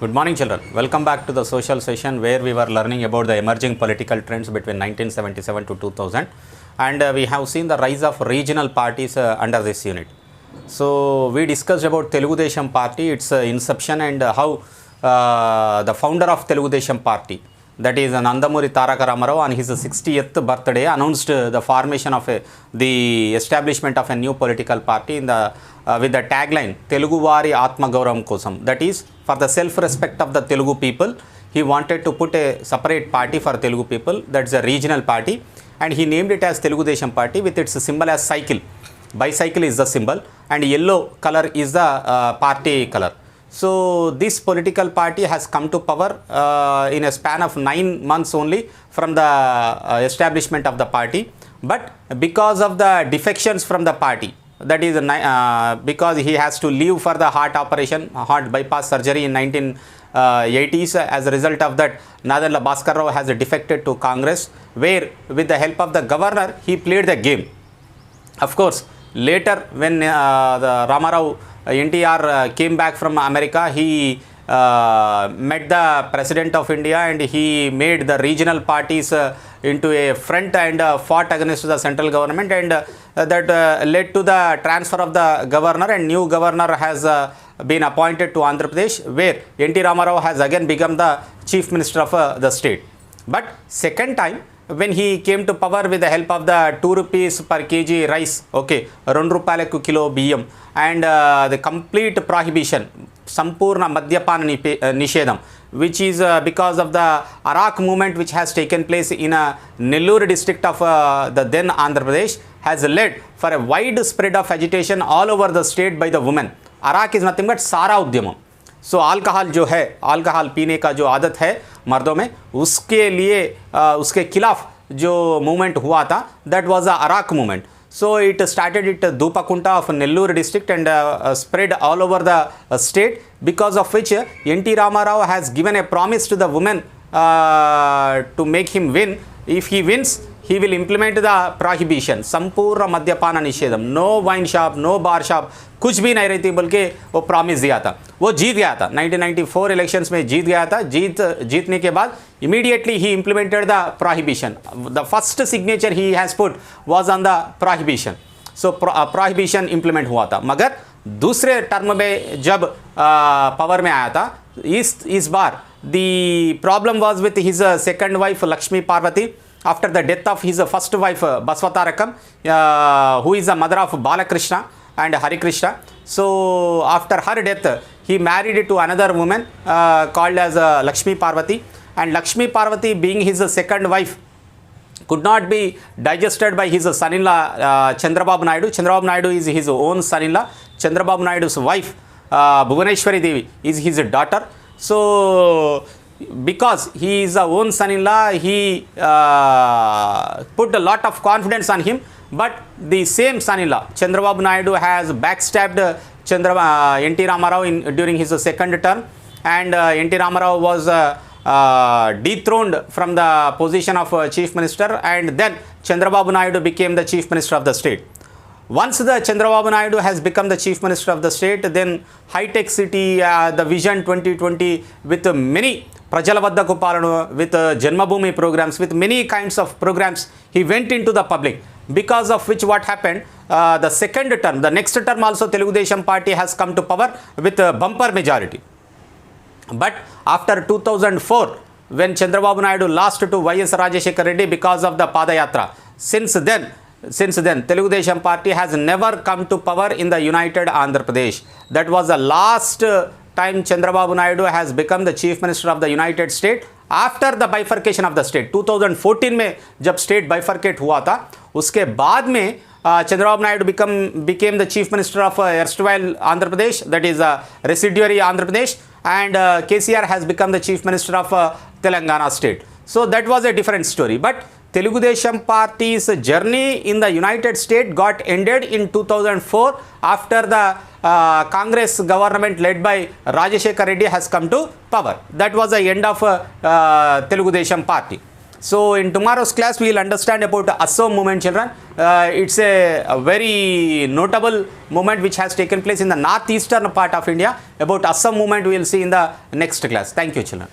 Good morning, children. Welcome back to the social session where we were learning about the emerging political trends between 1977 to 2000, and we have seen the rise of regional parties under this unit. So we discussed about Telugu Desam Party, its inception, and how the founder of Telugu Desam Party, that is Nandamuri Taraka Ramarao, on his 60th birthday announced the formation of the establishment of a new political party in the with the tagline Telugu Vari Atma Gauravam Kosam, that is for the self respect of the Telugu people. He wanted to put a separate party for Telugu people, that's a regional party, and he named it as Telugu Desam Party with its symbol as cycle. Bicycle is the symbol and yellow color is the party color. So this political party has come to power in a span of 9 months only from the establishment of the party. But because of the defections from the party, that is because he has to leave for the heart operation, heart bypass surgery in 1980s. As a result of that, Nadella Bhaskar Rao has defected to Congress, where with the help of the governor he played the game. Of course, later when the Ramarao NTR came back from America, he met the President of India and he made the regional parties into a front and fought against the central government, and that led to the transfer of the governor, and new governor has been appointed to Andhra Pradesh, where NT Ramarao has again become the chief minister of the state. But second time, when he came to power with the help of the 2 rupees per kg rice, okay, 2 రూపాయలకు kilo బియ్యం, and the complete prohibition, సంపూర్ణ మద్యపాన నిషేధం, which is because of the Arak movement which has taken place in a Nellore district of the then Andhra Pradesh, has led for a wide spread of agitation all over the state by the women. Arak is nothing but सारा उद्यमम. सो alcohol जो है, alcohol पीने का जो आदत है मर्दों में, उसके लिए उसके खिलाफ जो मूवमेंट हुआ था, that was a arrack movement. So it started it Dubagunta of Nellore district and spread all over the state, because of which NT Ramarao has given a promise to the women to make him win. If he wins, he will implement the prohibition, संपूर्ण मद्यपान निषेधम, no wine shop, no बार shop, कुछ भी नहीं रहती, बल्कि वो promise दिया था. वो जीत गया था 1994 इलेक्शंस में, जीत गया था. जीतने के बाद immediately he implemented the prohibition. The first signature he has put was on the prohibition. So prohibition implement हुआ था. मगर दूसरे टर्म में जब पावर में आया था, इस बार the problem was with his second wife Lakshmi Parvati. After the death of his first wife Baswatarakam, who is the mother of Balakrishna and Hari Krishna. So after her death, he married to another woman called as Lakshmi Parvati, and Lakshmi Parvati, being his second wife, could not be digested by his son-in-law Chandrababu Naidu. Chandrababu Naidu is his own son-in-law. Chandrababu Naidu's wife Bhuvaneshwari Devi is his daughter. So because he is a own son-in-law, he put a lot of confidence on him. But the same son-in-law Chandrababu Naidu has backstabbed NT Ramarao during his second term, and NT Ramarao was dethroned from the position of chief minister, and then Chandrababu Naidu became the chief minister of the state. Once the Chandrababu Naidu has become the chief minister of the state, then high-tech city, the Vision 2020, with many Prajala Vaddaku Palanu, with Janmabhoomi programs, with many kinds of programs, he went into the public. Because of which what happened, the second term, the next term also, Telugu Desam Party has come to power with a bumper majority. But after 2004, when Chandrababu Naidu lost to YS Rajashekar Reddy because of the Padayatra, since then Telugu Desam Party has never come to power in the United Andhra Pradesh. That was the last time Chandrababu Naidu has become the chief minister of the United State after the bifurcation of the state. 2014 में जब state bifurcate हुआ था, उसके बाद में Chandrababu Naidu became the chief minister of erstwhile Andhra Pradesh, that is residuary Andhra Pradesh, and KCR has become the chief minister of Telangana state. So that was a different story. But Telugu Desam Party's journey in the United States got ended in 2004 after the Congress government led by Rajashekar Reddy has come to power. That was the end of Telugu Desam Party. So in tomorrow's class we will understand about Assam movement, children. It's a very notable movement which has taken place in the northeastern part of India. About Assam movement we will see in the next class. Thank you, children.